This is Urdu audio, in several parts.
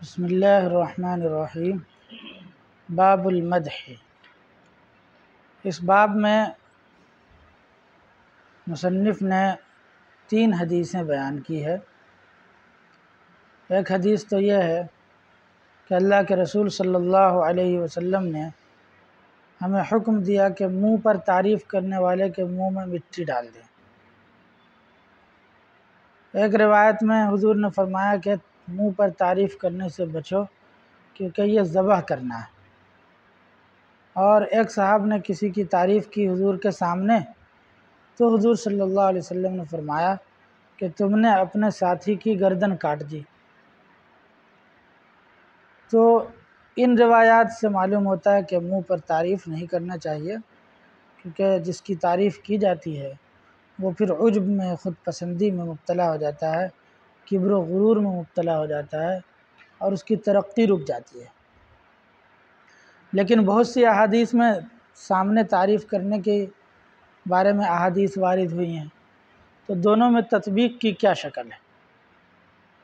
بسم اللہ الرحمن الرحیم۔ باب المدح۔ اس باب میں مصنف نے 3 حدیثیں بیان کی ہے۔ ایک حدیث تو یہ ہے کہ اللہ کے رسول صلی اللہ علیہ وسلم نے ہمیں حکم دیا کہ منہ پر تعریف کرنے والے کے منہ میں مٹی ڈال دیں۔ ایک روایت میں حضور نے فرمایا کہ منہ پر تعریف کرنے سے بچو کیونکہ یہ ذبح کرنا ہے۔ اور ایک صاحب نے کسی کی تعریف کی حضور کے سامنے، تو حضور صلی اللہ علیہ وسلم نے فرمایا کہ تم نے اپنے ساتھی کی گردن کاٹ دی۔ تو ان روایات سے معلوم ہوتا ہے کہ منہ پر تعریف نہیں کرنا چاہیے، کیونکہ جس کی تعریف کی جاتی ہے وہ پھر عجب میں، خود پسندی میں مبتلا ہو جاتا ہے، کبر و غرور میں مبتلا ہو جاتا ہے اور اس کی ترقی رک جاتی ہے۔ لیکن بہت سی احادیث میں سامنے تعریف کرنے کے بارے میں احادیث وارد ہوئی ہیں، تو دونوں میں تطبیق کی کیا شکل ہے؟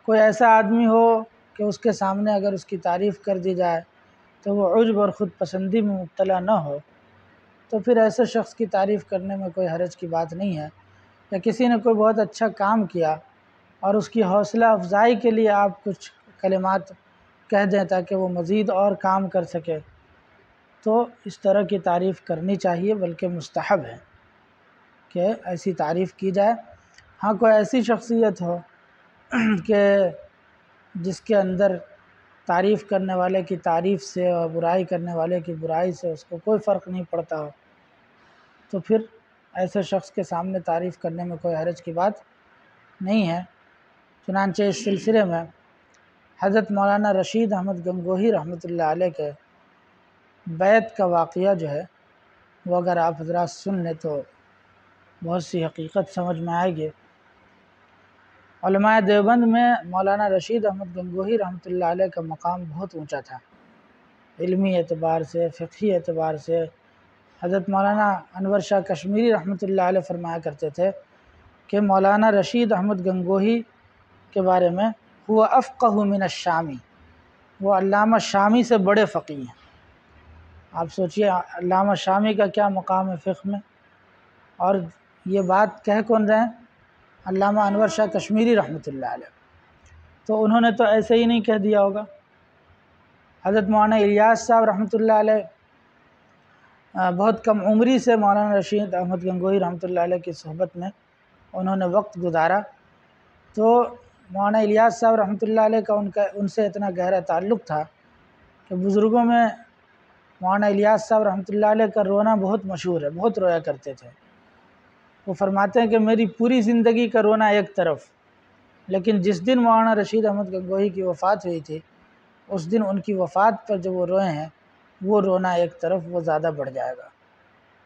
کوئی ایسا آدمی ہو کہ اس کے سامنے اگر اس کی تعریف کر دی جائے تو وہ عجب اور خود پسندی میں مبتلا نہ ہو، تو پھر ایسے شخص کی تعریف کرنے میں کوئی حرج کی بات نہیں ہے۔ یا کسی نے کوئی بہت اچھا کام کیا اور اس کی حوصلہ افزائی کے لیے آپ کچھ کلمات کہہ دیں تاکہ وہ مزید اور کام کر سکے، تو اس طرح کی تعریف کرنی چاہیے، بلکہ مستحب ہے کہ ایسی تعریف کی جائے۔ ہاں کوئی ایسی شخصیت ہو کہ جس کے اندر تعریف کرنے والے کی تعریف سے اور برائی کرنے والے کی برائی سے اس کو کوئی فرق نہیں پڑتا ہو، تو پھر ایسے شخص کے سامنے تعریف کرنے میں کوئی حرج کی بات نہیں ہے۔ چنانچہ اس سلسلے میں حضرت مولانا رشید احمد گنگوہی رحمۃ اللہ علیہ کے بیعت کا واقعہ جو ہے وہ اگر آپ حضرات سن لیں تو بہت سی حقیقت سمجھ میں آئے گی۔ علماء دیوبند میں مولانا رشید احمد گنگوہی رحمۃ اللہ علیہ کا مقام بہت اونچا تھا، علمی اعتبار سے، فقہی اعتبار سے۔ حضرت مولانا انور شاہ کشمیری رحمۃ اللہ علیہ فرمایا کرتے تھے کہ مولانا رشید احمد گنگوہی کے بارے میں ہوا افقہ من الشامی، وہ علامہ شامی سے بڑے فقیہ ہیں۔ آپ سوچئے علامہ شامی کا کیا مقام ہے فقہ میں، اور یہ بات کہہ کون رہے ہیں؟ علامہ انور شاہ کشمیری رحمۃ اللہ علیہ۔ تو انہوں نے تو ایسے ہی نہیں کہہ دیا ہوگا۔ حضرت مولانا الیاس صاحب رحمۃ اللہ علیہ بہت کم عمری سے مولانا رشید احمد گنگوہی رحمۃ اللہ علیہ کی صحبت میں انہوں نے وقت گزارا، تو مولانا الیاس صاحب رحمۃ اللہ علیہ کا ان سے اتنا گہرا تعلق تھا کہ بزرگوں میں مولانا الیاس صاحب رحمۃ اللہ علیہ کا رونا بہت مشہور ہے، بہت رویا کرتے تھے۔ وہ فرماتے ہیں کہ میری پوری زندگی کا رونا ایک طرف، لیکن جس دن مولانا رشید احمد گنگوہی کی وفات ہوئی تھی اس دن ان کی وفات پر جو وہ روئے ہیں وہ رونا ایک طرف، وہ زیادہ بڑھ جائے گا۔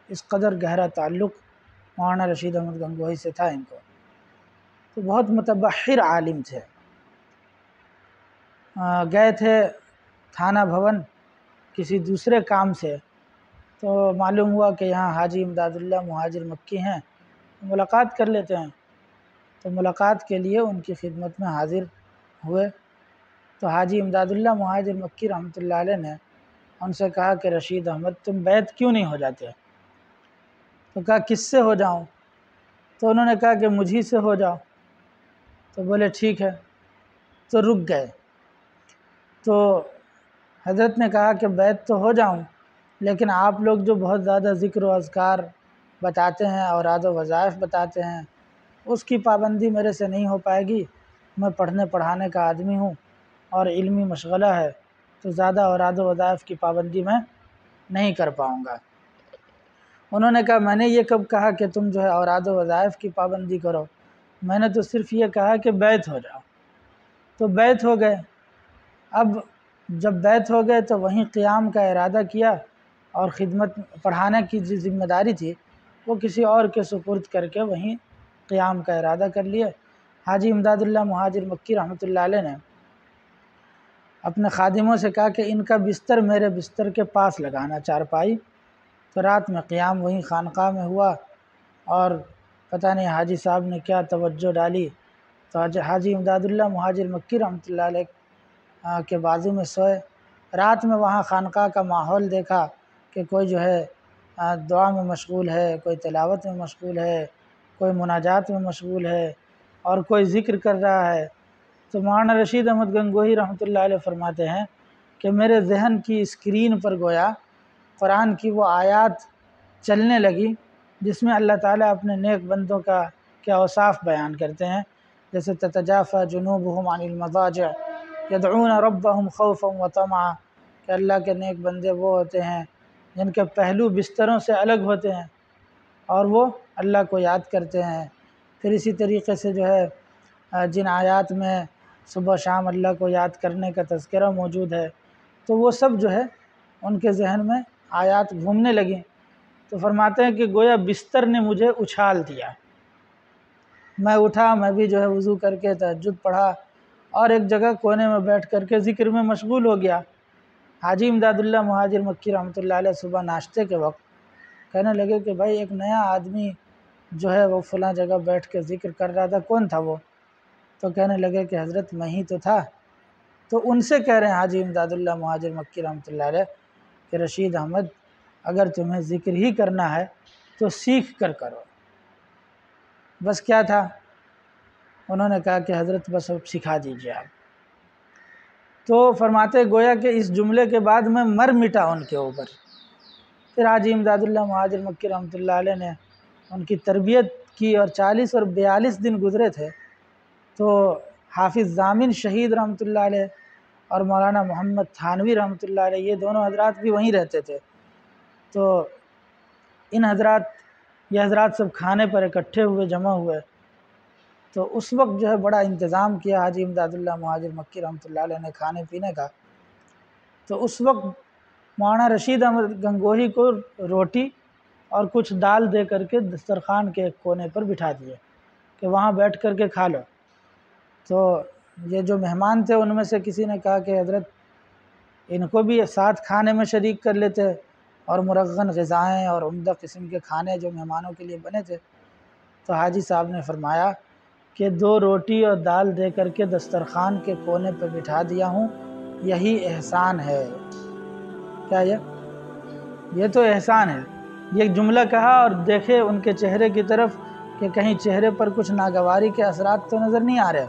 اس قدر گہرا تعلق مولانا رشید احمد گنگوہی سے تھا ان کو۔ تو بہت متبحر عالم تھے۔ گئے تھے تھانہ بھون کسی دوسرے کام سے، تو معلوم ہوا کہ یہاں حاجی امداد اللہ مہاجر مکی ہیں، ملاقات کر لیتے ہیں۔ تو ملاقات کے لیے ان کی خدمت میں حاضر ہوئے، تو حاجی امداد اللہ مہاجر مکی رحمۃ اللہ علیہ نے ان سے کہا کہ رشید احمد تم بیعت کیوں نہیں ہو جاتے؟ تو کہا کس سے ہو جاؤں؟ تو انہوں نے کہا کہ مجھی سے ہو جاؤ۔ تو بولے ٹھیک ہے، تو رک گئے۔ تو حضرت نے کہا کہ بیعت تو ہو جاؤں، لیکن آپ لوگ جو بہت زیادہ ذکر و اذکار بتاتے ہیں، اوراد و وظائف بتاتے ہیں، اس کی پابندی میرے سے نہیں ہو پائے گی۔ میں پڑھنے پڑھانے کا آدمی ہوں اور علمی مشغلہ ہے، تو زیادہ اوراد و وظائف کی پابندی میں نہیں کر پاؤں گا۔ انہوں نے کہا میں نے یہ کب کہا کہ تم جو ہے اوراد و وظائف کی پابندی کرو، میں نے تو صرف یہ کہا کہ بیعت ہو جاؤ۔ تو بیعت ہو گئے۔ اب جب بیعت ہو گئے تو وہیں قیام کا ارادہ کیا، اور خدمت پڑھانے کی جو ذمہ داری تھی وہ کسی اور کے سپرد کر کے وہیں قیام کا ارادہ کر لیے۔ حاجی امداد اللہ مہاجر مکی رحمۃ اللہ علیہ نے اپنے خادموں سے کہا کہ ان کا بستر میرے بستر کے پاس لگانا، چارپائی۔ تو رات میں قیام وہیں خانقاہ میں ہوا، اور پتہ نہیں حاجی صاحب نے کیا توجہ ڈالی، تو حاجی امداد اللہ مہاجر مکی رحمۃ اللہ علیہ کے بازو میں سوئے۔ رات میں وہاں خانقاہ کا ماحول دیکھا کہ کوئی جو ہے دعا میں مشغول ہے، کوئی تلاوت میں مشغول ہے، کوئی مناجات میں مشغول ہے، اور کوئی ذکر کر رہا ہے۔ تو مولانا رشید احمد گنگوہی رحمۃ اللہ علیہ فرماتے ہیں کہ میرے ذہن کی اسکرین پر گویا قرآن کی وہ آیات چلنے لگی جس میں اللہ تعالیٰ اپنے نیک بندوں کا کیا اوصاف بیان کرتے ہیں، جیسے تتجافی جنوبہم عن المضاجع یدعون ربہم خوفا وطمعا، کہ اللہ کے نیک بندے وہ ہوتے ہیں جن کے پہلو بستروں سے الگ ہوتے ہیں اور وہ اللہ کو یاد کرتے ہیں۔ پھر اسی طریقے سے جو ہے جن آیات میں صبح و شام اللہ کو یاد کرنے کا تذکرہ موجود ہے، تو وہ سب جو ہے ان کے ذہن میں آیات گھومنے لگیں۔ تو فرماتے ہیں کہ گویا بستر نے مجھے اچھال دیا، میں اٹھا، میں بھی جو ہے وضو کر کے تہجد پڑھا اور ایک جگہ کونے میں بیٹھ کر کے ذکر میں مشغول ہو گیا۔ حاجی امداد اللہ مہاجر مکی رحمۃ اللہ علیہ صبح ناشتے کے وقت کہنے لگے کہ بھائی ایک نیا آدمی جو ہے وہ فلاں جگہ بیٹھ کے ذکر کر رہا تھا، کون تھا وہ؟ تو کہنے لگے کہ حضرت میں ہی تو تھا۔ تو ان سے کہہ رہے ہیں حاجی امداد اللہ مہاجر مکی رحمۃ اللہ علیہ کہ رشید احمد اگر تمہیں ذکر ہی کرنا ہے تو سیکھ کر کرو۔ بس کیا تھا؟ انہوں نے کہا کہ حضرت بس اب سکھا دیجیے آپ۔ تو فرماتے گویا کہ اس جملے کے بعد میں مر مٹا ان کے اوپر۔ پھر حاجی امداد اللہ مہاجر مکی رحمۃ اللہ علیہ نے ان کی تربیت کی اور 40 اور 42 دن گزرے تھے تو حافظ ضامن شہید رحمۃ اللہ علیہ اور مولانا محمد تھانوی رحمۃ اللہ علیہ، یہ دونوں حضرات بھی وہیں رہتے تھے۔ تو یہ حضرات سب کھانے پر اکٹھے ہوئے، جمع ہوئے، تو اس وقت جو ہے بڑا انتظام کیا حاجی امداد اللہ مہاجر مکی رحمۃ اللہ علیہ نے کھانے پینے کا۔ تو اس وقت مولانا رشید احمد گنگوہی کو روٹی اور کچھ دال دے کر کے دسترخوان کے ایک کونے پر بٹھا دیے کہ وہاں بیٹھ کر کے کھا لو۔ تو یہ جو مہمان تھے ان میں سے کسی نے کہا کہ حضرت ان کو بھی ساتھ کھانے میں شریک کر لیتے، اور مرغن غذائیں اور عمدہ قسم کے کھانے جو مہمانوں کے لیے بنے تھے۔ تو حاجی صاحب نے فرمایا کہ 2 روٹی اور دال دے کر کے دسترخوان کے کونے پہ بٹھا دیا ہوں، یہی احسان ہے۔ کیا یہ تو احسان ہے۔ یہ جملہ کہا اور دیکھے ان کے چہرے کی طرف کہ کہیں چہرے پر کچھ ناگواری کے اثرات تو نظر نہیں آ رہے۔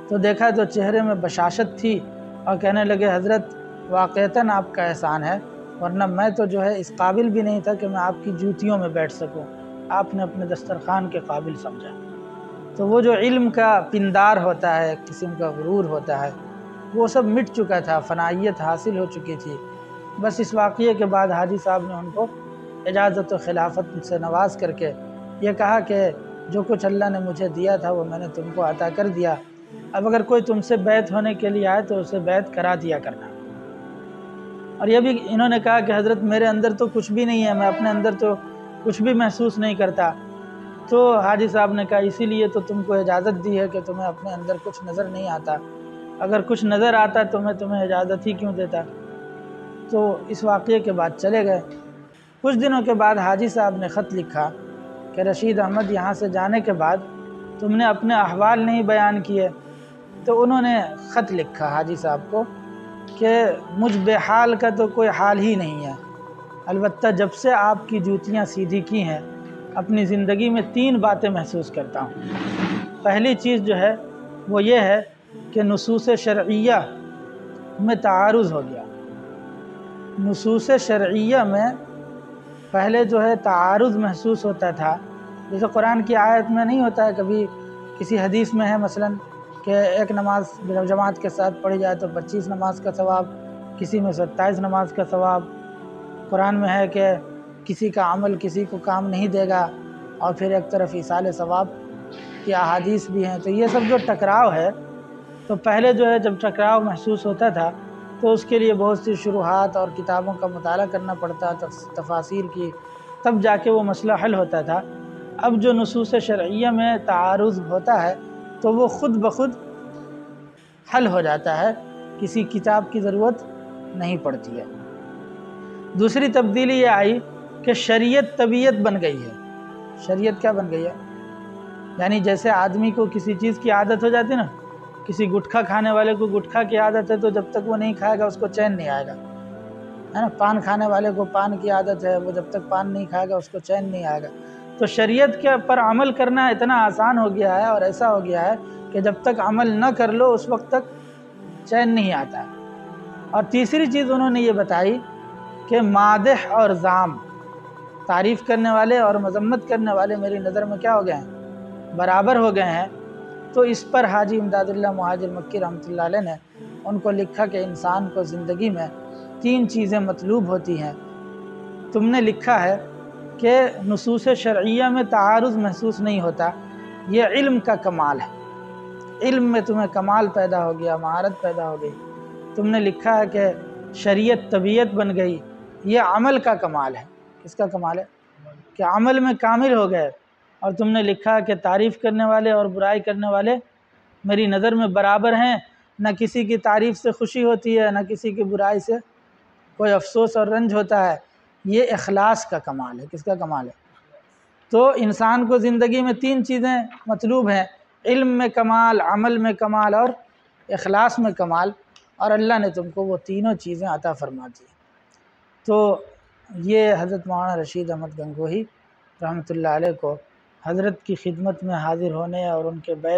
تو دیکھا تو چہرے میں بشاشت تھی اور کہنے لگے حضرت واقعتاً آپ کا احسان ہے، ورنہ میں تو جو ہے اس قابل بھی نہیں تھا کہ میں آپ کی جوتیوں میں بیٹھ سکوں، آپ نے اپنے دسترخوان کے قابل سمجھا۔ تو وہ جو علم کا پندار ہوتا ہے، ایک قسم کا غرور ہوتا ہے، وہ سب مٹ چکا تھا، فنائیت حاصل ہو چکی تھی۔ بس اس واقعے کے بعد حاجی صاحب نے ان کو اجازت و خلافت سے نواز کر کے یہ کہا کہ جو کچھ اللہ نے مجھے دیا تھا وہ میں نے تم کو عطا کر دیا، اب اگر کوئی تم سے بیعت ہونے کے لیے آئے تو اسے بیعت کرا دیا کرنا۔ اور یہ بھی انہوں نے کہا کہ حضرت میرے اندر تو کچھ بھی نہیں ہے، میں اپنے اندر تو کچھ بھی محسوس نہیں کرتا۔ تو حاجی صاحب نے کہا اسی لیے تو تم کو اجازت دی ہے کہ تمہیں اپنے اندر کچھ نظر نہیں آتا، اگر کچھ نظر آتا تو میں تمہیں اجازت ہی کیوں دیتا۔ تو اس واقعے کے بعد چلے گئے۔ کچھ دنوں کے بعد حاجی صاحب نے خط لکھا کہ رشید احمد یہاں سے جانے کے بعد تم نے اپنے احوال نہیں بیان کیے۔ تو انہوں نے خط لکھا حاجی صاحب کو کہ مجھ بے حال کا تو کوئی حال ہی نہیں ہے، البتہ جب سے آپ کی جوتیاں سیدھی کی ہیں اپنی زندگی میں 3 باتیں محسوس کرتا ہوں۔ پہلی چیز جو ہے وہ یہ ہے کہ نصوص شرعیہ میں تعارض ہو گیا۔ نصوص شرعیہ میں پہلے جو ہے تعارض محسوس ہوتا تھا، جیسے قرآن کی آیت میں نہیں ہوتا ہے، کبھی کسی حدیث میں ہے مثلاً کہ ایک نماز جماعت کے ساتھ پڑھی جائے تو 25 نماز کا ثواب، کسی میں 27 نماز کا ثواب۔ قرآن میں ہے کہ کسی کا عمل کسی کو کام نہیں دے گا، اور پھر ایک طرف ایصال ثواب کی احادیث بھی ہیں۔ تو یہ سب جو ٹکراؤ ہے، تو پہلے جو ہے جب ٹکراؤ محسوس ہوتا تھا تو اس کے لیے بہت سی شروحات اور کتابوں کا مطالعہ کرنا پڑتا، تفاسیر کی، تب جا کے وہ مسئلہ حل ہوتا تھا۔ اب جو نصوص شرعیہ میں تعارض ہوتا ہے تو وہ خود بخود حل ہو جاتا ہے، کسی کتاب کی ضرورت نہیں پڑتی ہے۔ دوسری تبدیلی یہ آئی کہ شریعت طبیعت بن گئی ہے۔ شریعت کیا بن گئی ہے؟ یعنی جیسے آدمی کو کسی چیز کی عادت ہو جاتی ہے نا، کسی گٹکھا کھانے والے کو گٹکھا کی عادت ہے تو جب تک وہ نہیں کھائے گا اس کو چین نہیں آئے گا، ہے نا. پان کھانے والے کو پان کی عادت ہے، وہ جب تک پان نہیں کھائے گا اس کو چین نہیں آئے گا. تو شریعت کے پر عمل کرنا اتنا آسان ہو گیا ہے اور ایسا ہو گیا ہے کہ جب تک عمل نہ کر لو اس وقت تک چین نہیں آتا ہے. اور تیسری چیز انہوں نے یہ بتائی کہ مادح اور ذام، تعریف کرنے والے اور مذمت کرنے والے میری نظر میں کیا ہو گئے ہیں؟ برابر ہو گئے ہیں. تو اس پر حاجی امداد اللہ مہاجر مکی رحمۃ اللہ علیہ نے ان کو لکھا کہ انسان کو زندگی میں 3 چیزیں مطلوب ہوتی ہیں. تم نے لکھا ہے کہ نصوص شرعیہ میں تعارض محسوس نہیں ہوتا، یہ علم کا کمال ہے. علم میں تمہیں کمال پیدا ہو گیا، مہارت پیدا ہو گئی. تم نے لکھا ہے کہ شریعت طبیعت بن گئی، یہ عمل کا کمال ہے. کس کا کمال ہے؟ کہ عمل میں کامل ہو گئے. اور تم نے لکھا کہ تعریف کرنے والے اور برائی کرنے والے میری نظر میں برابر ہیں، نہ کسی کی تعریف سے خوشی ہوتی ہے نہ کسی کی برائی سے کوئی افسوس اور رنج ہوتا ہے. یہ اخلاص کا کمال ہے. کس کا کمال ہے؟ تو انسان کو زندگی میں 3 چیزیں مطلوب ہیں، علم میں کمال، عمل میں کمال اور اخلاص میں کمال. اور اللہ نے تم کو وہ تینوں چیزیں عطا فرما دی. تو یہ حضرت مولانا رشید احمد گنگوہی رحمۃ اللہ علیہ کو حضرت کی خدمت میں حاضر ہونے اور ان کے بیت